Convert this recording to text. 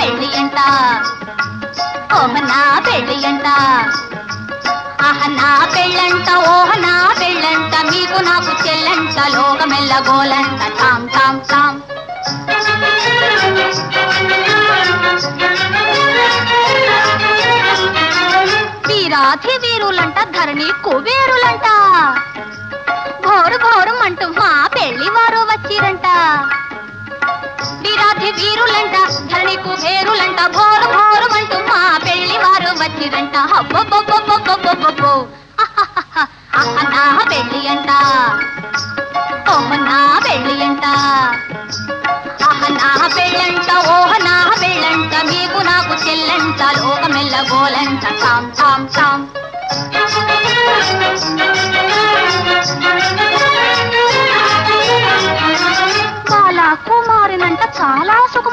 పెళ్ళి అంట ఓహ నా పెళ్ళి అంట ఆహ నా పెళ్ళంట ఓహ నా పెళ్ళంట మీకు నాకు చెల్లంట లోకమెల్ల గోలంట టామ్ టామ్ టామ్ వీరాధి వీరులంట ధరణి కుబేరులంట ఘోరు ఘోరమంటూ మా పెళ్లి వారు వచ్చిరంట వీరాధి వీరులంట ధరణి కుబేరులంట ఘోరు ఘోరమంటూ మా పెళ్లి వారు వచ్చిరంట హబ్బబ్బబ్బబ్బబ్బబ్బబ్బో నా పెళ్లి అంట ఓహ నా పెళ్లి అంట ఆహ నా పెళ్ళంట ఓహ నా పెళ్ళంట మీకు నాకు చెల్లంట లోకమెల్ల గోలంట టామ్ టామ్ టామ్ బాలా కుమారినంట చాలా సుకుమారి